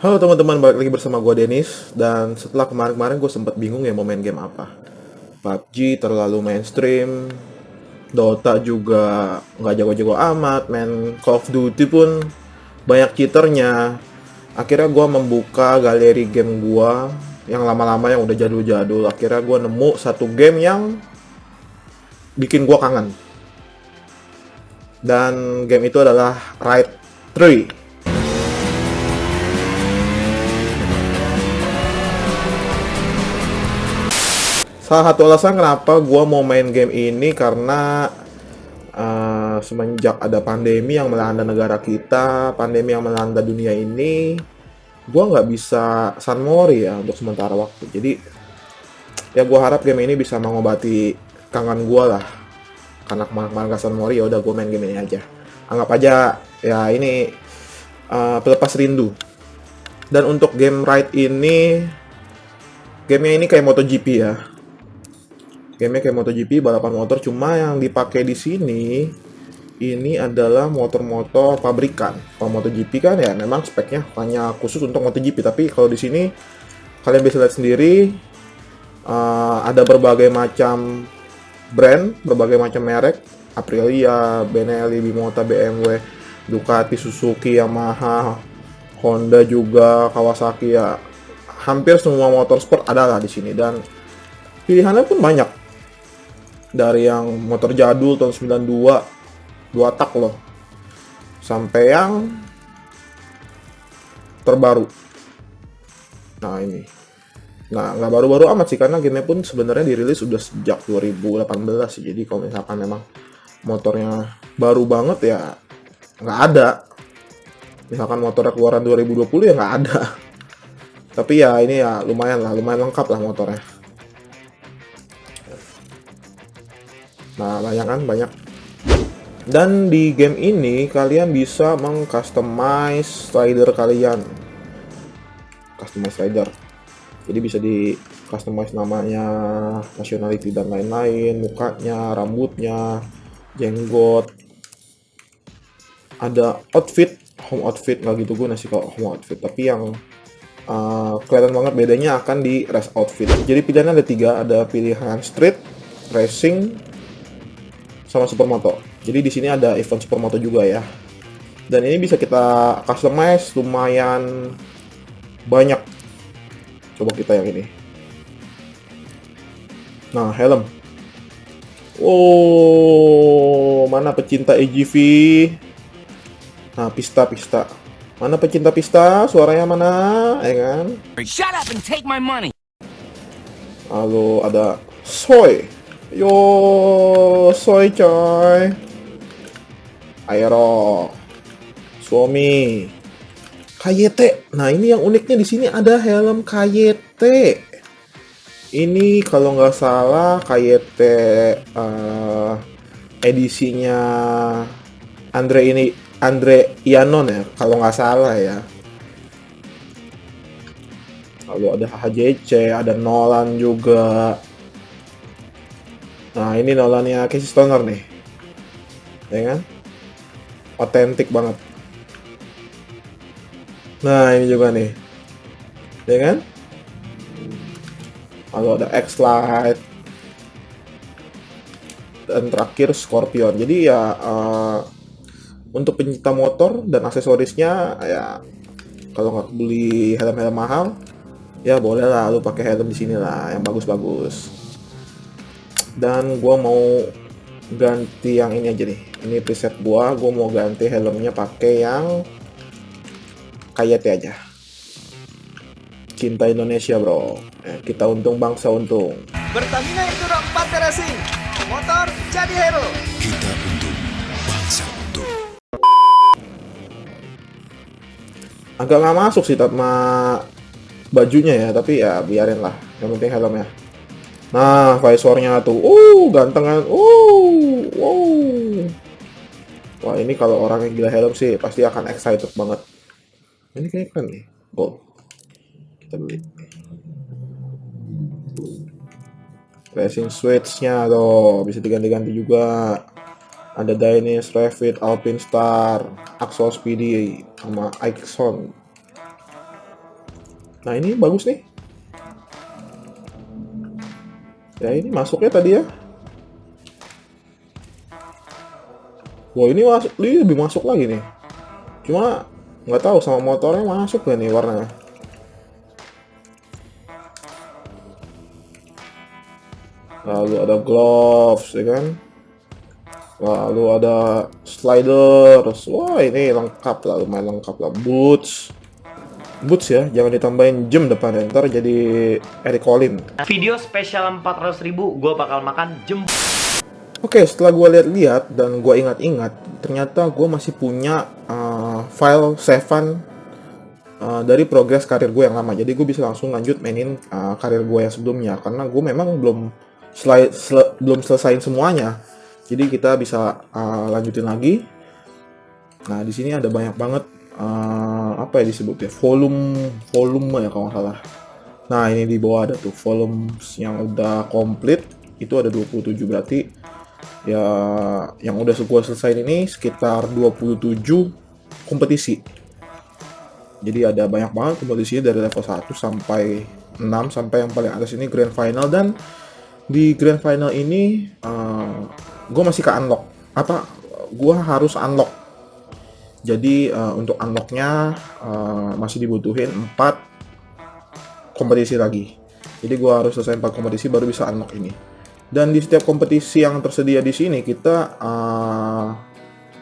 Halo teman-teman, balik lagi bersama gue Denis. Dan setelah kemarin-kemarin gue sempat bingung ya mau main game apa. PUBG terlalu mainstream, Dota juga nggak jago-jago amat, main Call of Duty pun banyak cheaternya. Akhirnya gue membuka galeri game gue yang lama-lama yang udah jadul-jadul. Akhirnya gue nemu satu game yang bikin gue kangen. Dan game itu adalah Ride 3. Salah satu alasan kenapa gue mau main game ini karena semenjak ada pandemi yang melanda negara kita, pandemi yang melanda dunia ini, gue nggak bisa San Mori ya untuk sementara waktu. Jadi ya gue harap game ini bisa mengobati kangen gue lah. Karena kemarin-kemarin gak San Mori, ya udah gue main game ini aja. Anggap aja ya ini pelepas rindu. Dan untuk game Ride ini, gamenya ini kayak MotoGP ya. Gamenya kayak MotoGP, balapan motor, cuma yang dipakai di sini ini adalah motor-motor pabrikan. Kalau MotoGP kan ya memang speknya hanya khusus untuk MotoGP, tapi kalau di sini kalian bisa lihat sendiri ada berbagai macam brand, berbagai macam merek, Aprilia, Benelli, Bimota, BMW, Ducati, Suzuki, Yamaha, Honda juga, Kawasaki ya. Hampir semua motorsport ada lah di sini dan pilihannya pun banyak. Dari yang motor jadul tahun 92 dua tak loh, sampai yang terbaru. Nah ini, nah nggak baru-baru amat sih karena game pun sebenarnya dirilis udah sejak 2018 sih. Jadi kalau misalkan memang motornya baru banget ya nggak ada. Misalkan motornya keluaran 2020 ya nggak ada. Tapi ya ini ya lumayan lah, lumayan lengkap lah motornya. Nah banyak kan, banyak. Dan di game ini kalian bisa mengcustomize rider kalian. Customize rider. Jadi bisa di customize namanya, nationality dan lain-lain, mukanya, rambutnya, jenggot. Ada outfit, home outfit nggak gitu gue nasi kalau home outfit, tapi yang kelihatan banget bedanya akan di race outfit. Jadi pilihannya ada 3, ada pilihan street, racing, sama supermoto. Jadi di sini ada event supermoto juga ya. Dan ini bisa kita customize lumayan banyak. Coba kita yang ini. Nah, helm. Oh, mana pecinta AGV? Nah, pista. Mana pecinta pista? Suaranya mana? Ya kan? Shut up and take my money. Lalu ada soy. Yo, soy coy. Aero. Suomi. KYT. Nah, ini yang uniknya di sini ada helm KYT. Ini kalau nggak salah KYT edisinya Andre Ianon ya, kalau nggak salah ya. Lalu ada HJC, ada Nolan juga. Nah, ini Nolannya Casey Stoner nih. Ya kan? Otentik banget. Nah, ini juga nih. Ya kan? Lalu ada X-Lite. Dan terakhir Scorpion. Jadi ya untuk pencinta motor dan aksesorisnya ya kalau nggak beli helm-helm mahal ya boleh lah lu pakai helm di sini lah yang bagus-bagus. Dan gua mau ganti yang ini aja nih. Ini preset gua mau ganti helmnya pakai yang KYT aja. Cinta Indonesia bro. Kita untung bangsa untung. Pertamina Enduro 4 Racing, motor jadi hero. Kita untuk bangsa untuk. Agak nggak masuk sih sama bajunya ya, tapi ya biarin lah. Yang penting helmnya. Nah, visornya tuh, ganteng kan? Wow. Wah, ini kalau orang yang gila helm sih pasti akan excited banget. Ini kayaknya keren nih. Kita beli. Racing switch-nya tuh bisa diganti-ganti juga. Ada Dynis, Revit, Alpine Star, Axel Speedy, sama Ixon. Nah ini bagus nih. Ya ini masuknya tadi ya. Wah ini masuk, ini lebih masuk lagi nih. Cuma nggak tahu sama motornya masuk gak nih warnanya. Lalu ada gloves, ya kan? Lalu ada sliders. Wah ini lengkap lah, lumayan lengkap lah. Boots ya, jangan ditambahin jam depannya, ntar jadi Eric Colin. Video spesial 400.000 gue bakal makan jem. Oke, setelah gue lihat-lihat dan gue ingat-ingat, ternyata gue masih punya file savean dari progres karir gue yang lama. Jadi gue bisa langsung lanjut mainin karir gue yang sebelumnya, karena gue memang belum selesaiin semuanya. Jadi kita bisa lanjutin lagi. Nah di sini ada banyak banget apa ya disebutnya, volume ya kalau nggak salah. Nah ini di bawah ada tuh volumes yang udah komplit, itu ada 27, berarti ya yang udah gue selesai ini sekitar 27 kompetisi. Jadi ada banyak banget kompetisi dari level 1 sampai 6, sampai yang paling atas ini grand final. Dan di grand final ini gue masih ke unlock, gue harus unlock. Jadi untuk unlocknya masih dibutuhin 4 kompetisi lagi. Jadi gue harus selesai 4 kompetisi baru bisa unlock ini. Dan di setiap kompetisi yang tersedia di sini kita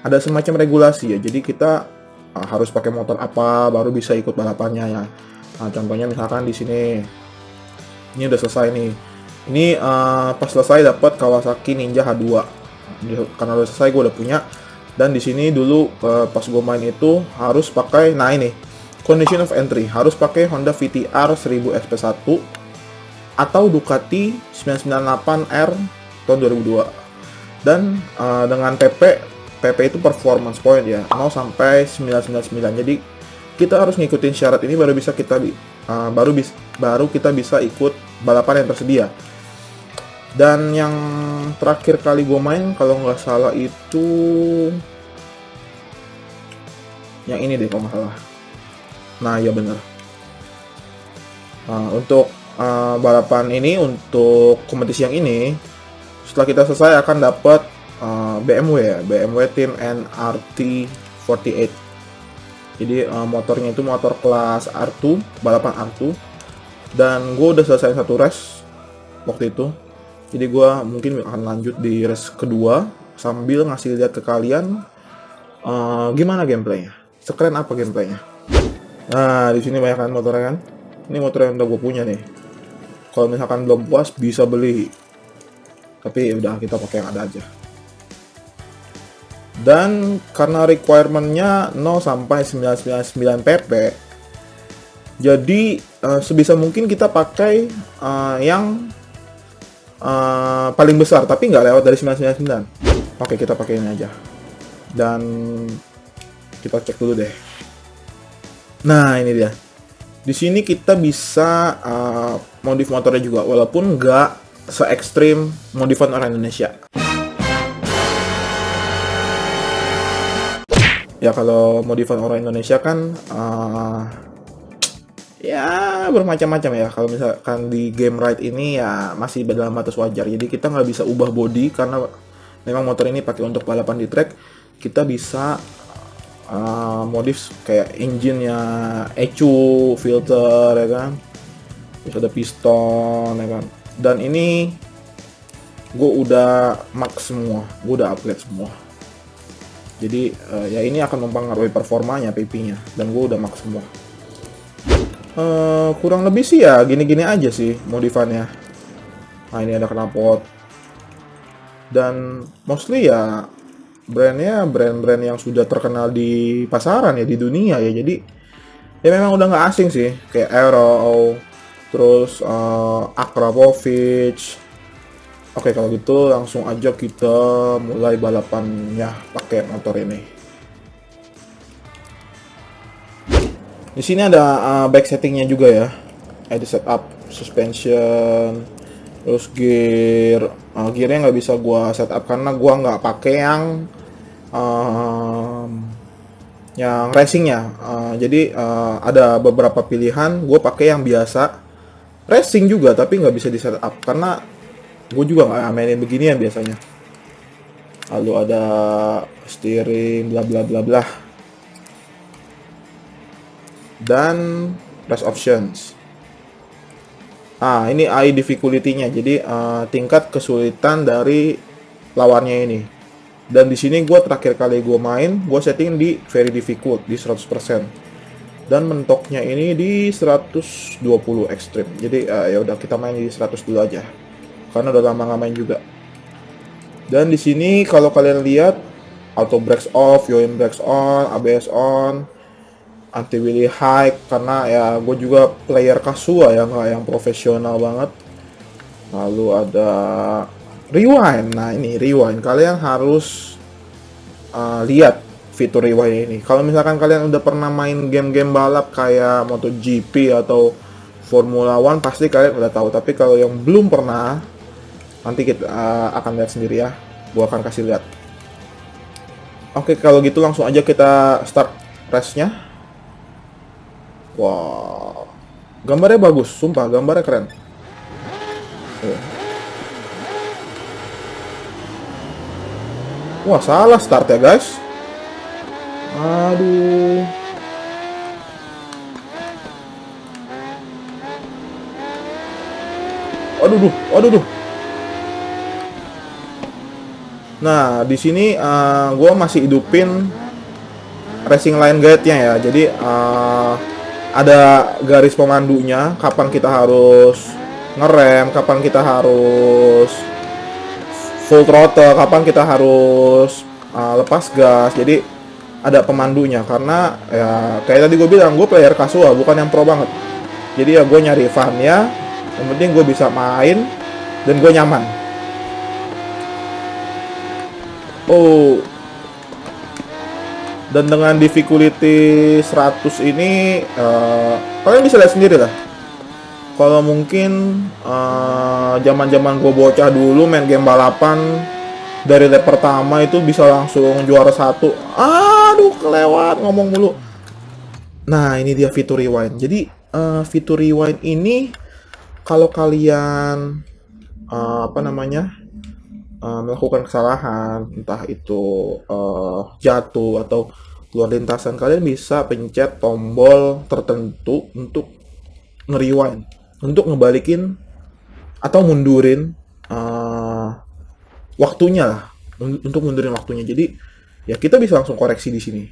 ada semacam regulasi ya. Jadi kita harus pakai motor apa baru bisa ikut balapannya ya. Nah, contohnya misalkan di sini ini udah selesai nih. Ini pas selesai dapat Kawasaki Ninja H2. Karena udah selesai gue udah punya. Dan di sini dulu pas gue main itu harus pakai, nah ini condition of entry, harus pakai Honda VTR 1000 SP1 atau Ducati 998R tahun 2002. Dan dengan PP itu performance point ya, 0 sampai 999. Jadi kita harus ngikutin syarat ini baru bisa kita baru kita bisa ikut balapan yang tersedia. Dan yang terakhir kali gue main kalau nggak salah itu yang ini deh kalau nggak salah. Nah ya bener. Untuk balapan ini, untuk kompetisi yang ini, setelah kita selesai akan dapat BMW ya, BMW Team NRT48. Jadi motornya itu motor kelas R2, balapan R2. Dan gue udah selesai satu race waktu itu. Jadi gue mungkin akan lanjut di race kedua sambil ngasih lihat ke kalian gimana gameplaynya, sekeren apa gameplaynya. Nah di sini banyak kan motornya kan. Ini motor yang udah gue punya nih. Kalau misalkan belum puas bisa beli. Tapi udah kita pakai yang ada aja. Dan karena requirement-nya 0 sampai 999 pp, jadi sebisa mungkin kita pakai yang paling besar, tapi nggak lewat dari 999. Oke, kita pakai ini aja. Dan kita cek dulu deh. Nah, ini dia. Di sini kita bisa modif motornya juga, walaupun nggak se-ekstrim modifan orang Indonesia. Ya kalau modifan orang Indonesia kan ya bermacam-macam ya. Kalau misalkan di game ride ini ya masih dalam batas wajar. Jadi kita nggak bisa ubah body karena memang motor ini pakai untuk balapan di track. Kita bisa modif kayak engine-nya, ECU, filter ya kan. Terus ada piston ya kan. Dan ini gue udah max semua, gue udah upgrade semua. Jadi ya ini akan mempengaruhi performanya PP-nya, dan gue udah max semua. Kurang lebih sih ya gini-gini aja sih modifannya. Nah ini ada knalpot. Dan mostly ya brandnya brand-brand yang sudah terkenal di pasaran ya, di dunia ya. Jadi ya memang udah nggak asing sih, kayak Aero, terus Akrapovic. Oke, kalau gitu langsung aja kita mulai balapannya pakai motor ini. Di sini ada back settingnya juga ya. Ada setup suspension, terus gearnya nggak bisa gua setup karena gua nggak pakai yang yang racingnya. Jadi ada beberapa pilihan, gue pakai yang biasa racing juga, tapi nggak bisa di setup karena gue juga nggak mainin beginian biasanya. Lalu ada steering, bla bla bla bla, dan race options. Ini AI difficulty-nya, jadi tingkat kesulitan dari lawannya ini. Dan di sini gue terakhir kali gue main, gue setting di very difficult di 100%. Dan mentoknya ini di 120 extreme. Jadi ya udah kita main di 100 dulu aja. Karena udah lama nggak main juga. Dan di sini kalau kalian lihat auto brakes off, yoin brakes on, ABS on, anti wheelie high, karena ya gue juga player casual ya, nggak yang profesional banget. Lalu ada rewind. Nah ini rewind, kalian harus lihat fitur rewind ini. Kalau misalkan kalian udah pernah main game-game balap kayak MotoGP atau Formula One, pasti kalian udah tahu. Tapi kalau yang belum pernah, nanti kita akan lihat sendiri ya. Gua akan kasih lihat. Oke, kalau gitu langsung aja kita start race-nya. Wow, gambarnya bagus, sumpah gambarnya keren. Wah, salah start ya guys. Aduh. Waduh. Nah, di sini gue masih hidupin racing line guide-nya ya. Jadi ada garis pemandunya, kapan kita harus ngerem, kapan kita harus full throttle, kapan kita harus lepas gas. Jadi ada pemandunya, karena ya kayak tadi gue bilang, gue player casual, bukan yang pro banget. Jadi ya gue nyari fun-nya, yang penting gue bisa main dan gue nyaman. Dan dengan difficulty 100 ini kalian bisa lihat sendiri lah. Kalau mungkin zaman-zaman gue bocah dulu main game balapan, dari lap pertama itu bisa langsung juara 1. Aduh, kelewat ngomong mulu. Nah, ini dia fitur rewind. Jadi fitur rewind ini kalau kalian melakukan kesalahan, entah itu jatuh atau keluar lintasan, kalian bisa pencet tombol tertentu untuk nge-rewind, untuk ngebalikin atau mundurin waktunya lah, untuk mundurin waktunya. Jadi ya kita bisa langsung koreksi di sini.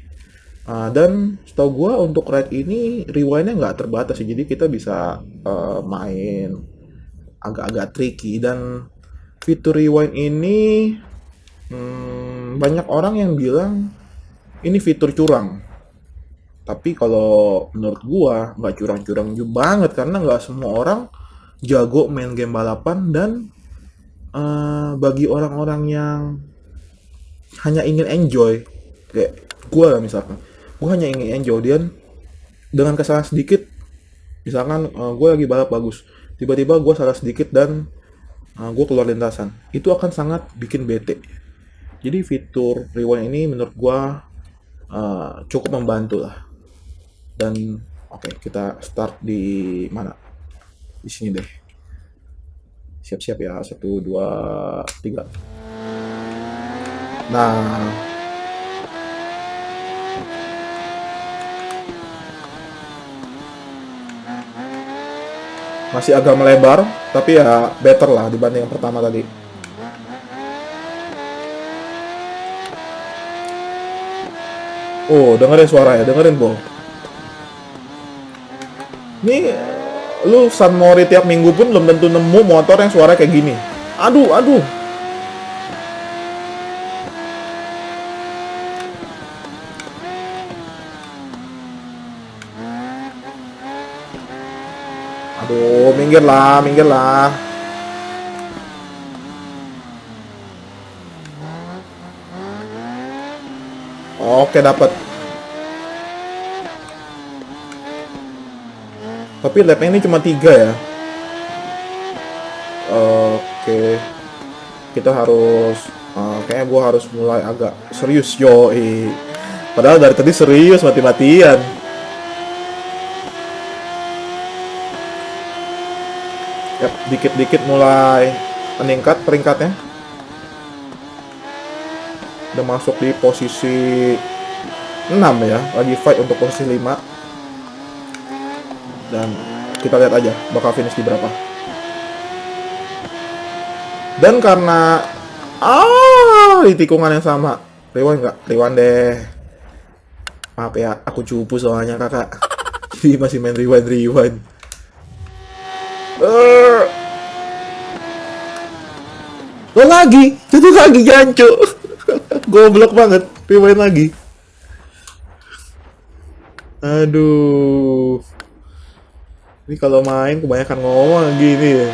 Dan setahu gue untuk ride ini rewindnya nggak terbatas sih, jadi kita bisa main agak-agak tricky. Dan fitur rewind ini banyak orang yang bilang ini fitur curang. Tapi kalau menurut gua nggak curang-curang juga banget, karena nggak semua orang jago main game balapan. Dan bagi orang-orang yang hanya ingin enjoy, kayak gua lah misalkan, gua hanya ingin enjoy, dan dengan kesalahan sedikit, misalkan gua lagi balap bagus, tiba-tiba gua salah sedikit dan gue keluar lintasan, itu akan sangat bikin bete. Jadi fitur rewind ini menurut gue cukup membantu lah. Dan oke, kita start di mana? Di sini deh. Siap-siap ya, 1, 2, 3. Nah, masih agak melebar, tapi ya better lah dibanding yang pertama tadi. Dengerin suaranya, dengerin Bo. Ini lu San Mori tiap minggu pun belum tentu nemu motor yang suara kayak gini. Aduh. Aduh, minggir lah. Oke, dapat. Tapi lapnya ini cuma 3 ya. Oke. Kita harus kayaknya gue harus mulai agak serius, yoi. Padahal dari tadi serius mati-matian. Yap, dikit-dikit mulai meningkat peringkatnya. Udah masuk di posisi 6 ya, lagi fight untuk posisi 5. Dan kita lihat aja bakal finish di berapa. Dan karena di tikungan yang sama, rewind nggak? Rewind deh. Maaf ya, aku cupu soalnya kakak. Jadi masih main rewind. Lo lagi, jatuh lagi jancuk. Goblok banget, rewind lagi. Aduh. Ini kalau main kebanyakan ngomong gini ya.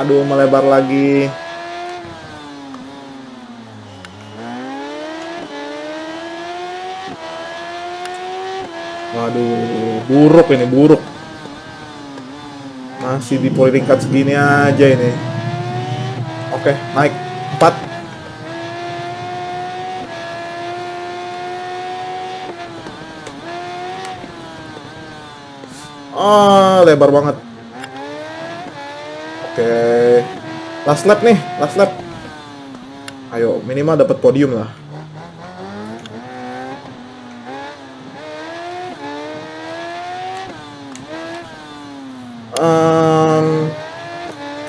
Aduh, melebar lagi. Waduh, buruk ini, buruk. Masih di peringkat segini aja ini. Oke, naik 4. Lebar banget. Oke. Last lap nih, last lap. Ayo, minimal dapat podium lah.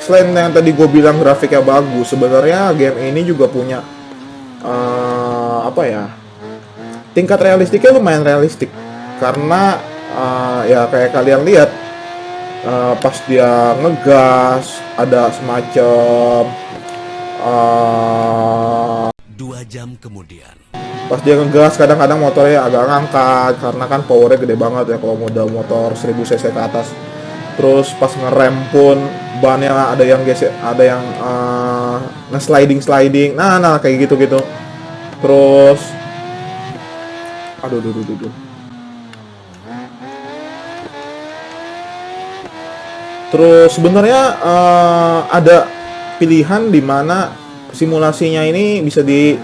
Selain yang tadi gue bilang grafiknya bagus, sebenarnya game ini juga punya apa ya, tingkat realistiknya lumayan realistik. Karena ya kayak kalian lihat, pas dia ngegas ada semacam 2 jam kemudian. pas dia ngegas kadang-kadang motornya agak ngangkat karena kan powernya gede banget ya kalau modal motor 1000 cc ke atas. Terus pas ngerem pun bannya ada yang gesek, ada yang nge-sliding. Nah kayak gitu. Terus aduh. Terus sebenarnya ada pilihan di mana simulasinya ini bisa digedein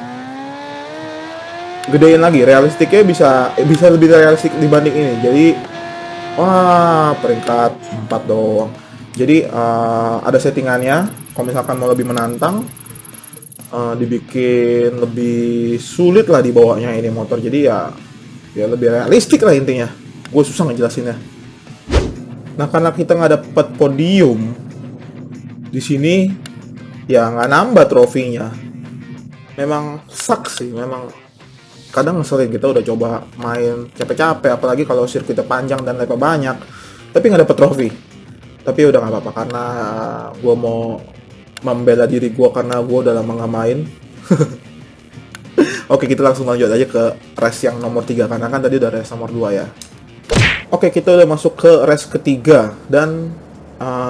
lagi, realistiknya bisa lebih realistik dibanding ini. Jadi wah, peringkat 4 doang. Jadi ada settingannya. Kalau misalkan mau lebih menantang, dibikin lebih sulit lah dibawanya ini motor. Jadi ya lebih realistik lah intinya. Gue susah ngejelasinnya. Nah, karena kita nggak dapet podium di sini, ya nggak nambah trofinya. Memang sucks sih, memang kadang ngeselin. Kita udah coba main capek-capek, apalagi kalau sirkuitnya panjang dan level banyak, tapi nggak dapet trofi. Tapi udah nggak apa-apa, karena gue mau membela diri gue karena gue udah lama nggak main. Oke, kita langsung lanjut aja ke race yang nomor 3, karena kan tadi udah race nomor 2 ya. Oke, kita udah masuk ke race ketiga, dan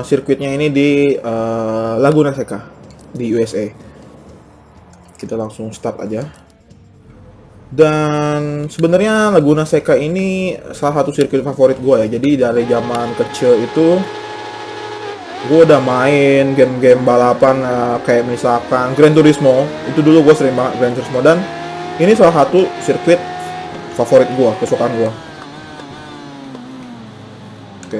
sirkuitnya ini di Laguna Seca di USA. Kita langsung start aja. Dan sebenarnya Laguna Seca ini salah satu sirkuit favorit gue ya. Jadi dari zaman kecil itu gue udah main game-game balapan, kayak misalkan Gran Turismo. Itu dulu gue sering banget Gran Turismo, dan ini salah satu sirkuit favorit gue, kesukaan gue. Oke.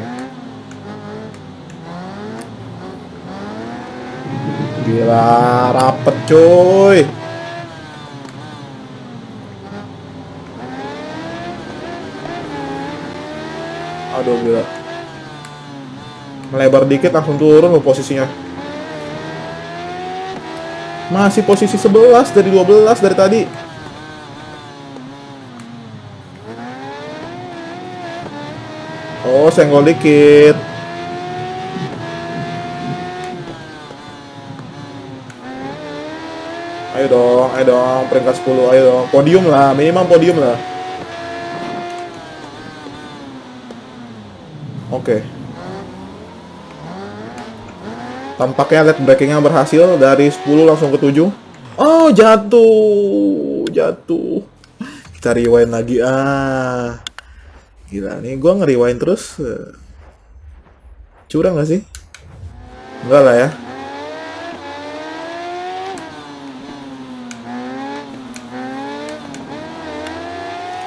Gila, rapet coy. Aduh, gila. Melebar dikit langsung turun loh posisinya. Masih posisi 11 dari 12 dari tadi. Oh, senggol dikit. Ayo dong, peringkat 10, ayo dong. Podium lah, minimal podium lah. Oke. Tampaknya led breakingnya berhasil, dari 10 langsung ke 7. Oh, jatuh. Kita rewind lagi. Gila, nih gue nge-rewind terus. Curang gak sih? Enggak lah ya.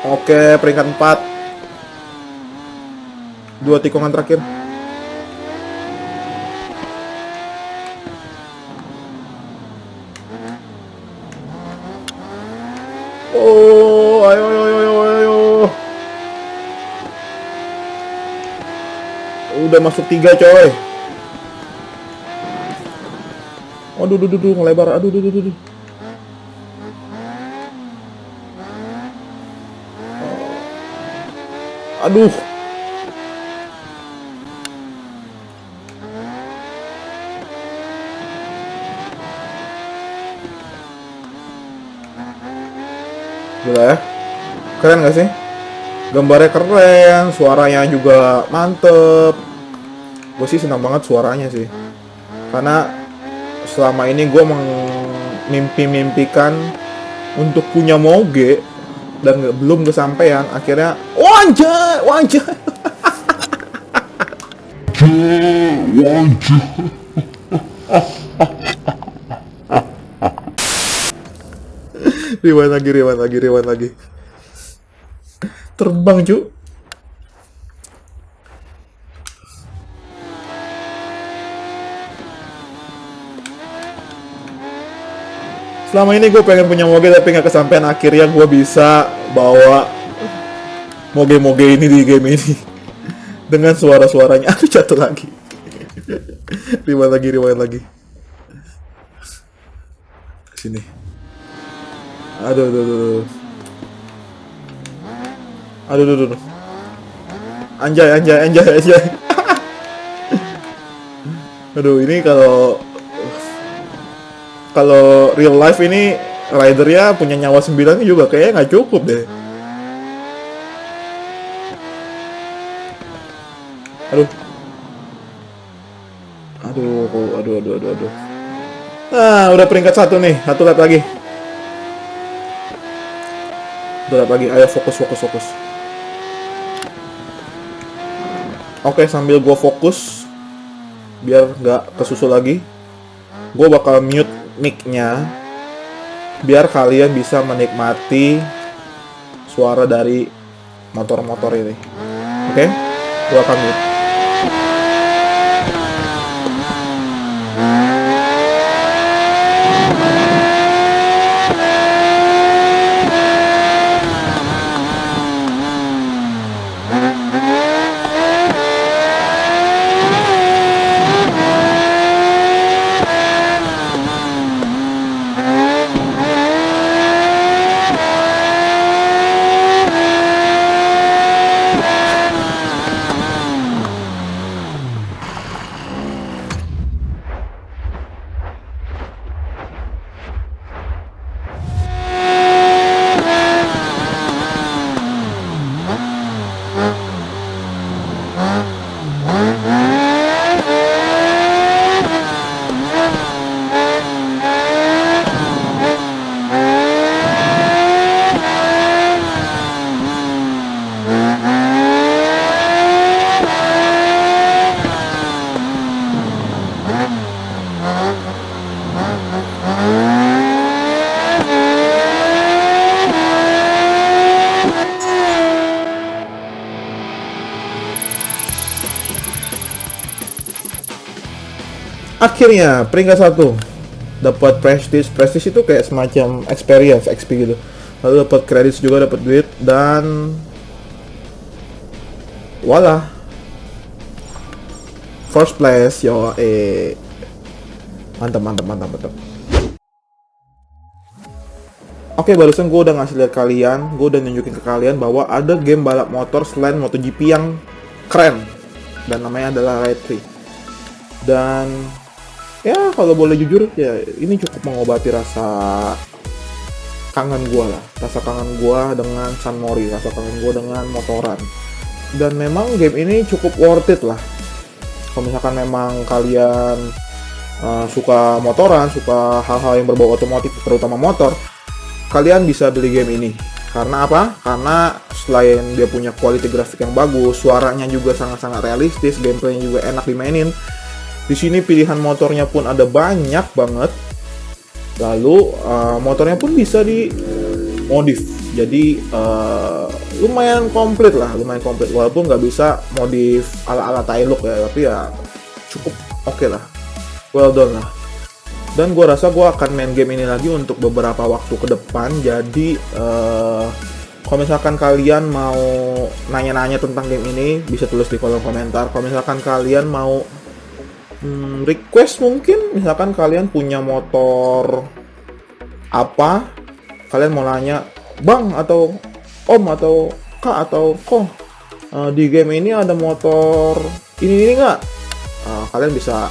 Oke, peringkat 4. 2 tikungan terakhir. Oh, ayo, ayo, ayo, ayo, ayo. Udah masuk 3, coy. Aduh, ngelebar. Aduh. Aduh. Gila ya. Keren gak sih? Gambarnya keren, suaranya juga mantep. Gue sih senang banget suaranya sih. Karena selama ini gue mimpi-mimpikan untuk punya Moge dan belum kesampaian. Akhirnya wajah. Rewind lagi. Terbang, cu. Selama ini gue pengen punya Moge tapi nggak kesampaian. Akhirnya gue bisa bawa Moge ini di game ini dengan suara-suaranya. Aduh, jatuh lagi. Rewind lagi. Sini. Aduh. Anjay. Aduh, ini kalau real life ini ridernya punya nyawa 9 juga kayaknya nggak cukup deh. Aduh. Nah, udah peringkat 1 nih. 1 lap lagi. Ayo fokus. Oke, sambil gue fokus biar nggak kesusul lagi, gue bakal mute mic-nya biar kalian bisa menikmati suara dari motor-motor ini. Oke? Gue akan mute. Akhirnya peringkat 1 dapat prestige itu kayak semacam experience XP gitu, lalu dapat kredit juga, dapat duit, dan voila, first place. Mantap. Oke, barusan gue udah ngasih lihat kalian, gue udah nunjukin ke kalian bahwa ada game balap motor selain MotoGP yang keren dan namanya adalah Ride 3. Dan ya kalau boleh jujur ya ini cukup mengobati rasa kangen gue dengan San Mori, rasa kangen gue dengan motoran. Dan memang game ini cukup worth it lah. Kalau misalkan memang kalian suka motoran, suka hal-hal yang berbau otomotif, terutama motor, kalian bisa beli game ini. Karena apa? Karena selain dia punya quality grafik yang bagus, suaranya juga sangat-sangat realistis, gameplaynya juga enak dimainin. Di sini pilihan motornya pun ada banyak banget. Lalu motornya pun bisa di modif. Jadi lumayan komplit walaupun nggak bisa modif ala-ala Tailuk ya, tapi ya cukup oke lah, well done lah. Dan gue rasa gue akan main game ini lagi untuk beberapa waktu ke depan. Jadi kalau misalkan kalian mau nanya-nanya tentang game ini, bisa tulis di kolom komentar. Kalau misalkan kalian mau request, mungkin misalkan kalian punya motor apa, kalian mau nanya, Bang atau Om atau Kak atau Ko, di game ini ada motor ini nggak? Kalian bisa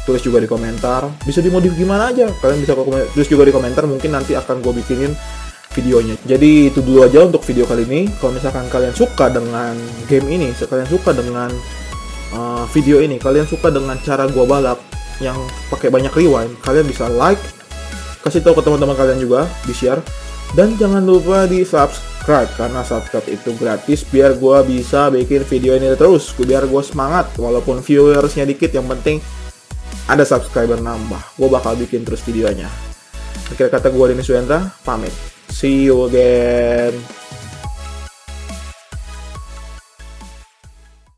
tulis juga di komentar. Bisa dimodif gimana aja, kalian bisa tulis juga di komentar. Mungkin nanti akan gue bikinin videonya. Jadi itu dulu aja untuk video kali ini. Kalau misalkan kalian suka dengan game ini, kalian suka dengan video ini, kalian suka dengan cara gue balap yang pakai banyak rewind, kalian bisa like, kasih tahu ke teman-teman kalian juga, di share, dan jangan lupa di subscribe, karena subscribe itu gratis biar gue bisa bikin video ini terus, biar gue semangat walaupun viewersnya dikit, yang penting ada subscriber nambah, gue bakal bikin terus videonya. Akhir kata, gue Denny Suyendra pamit, see you again.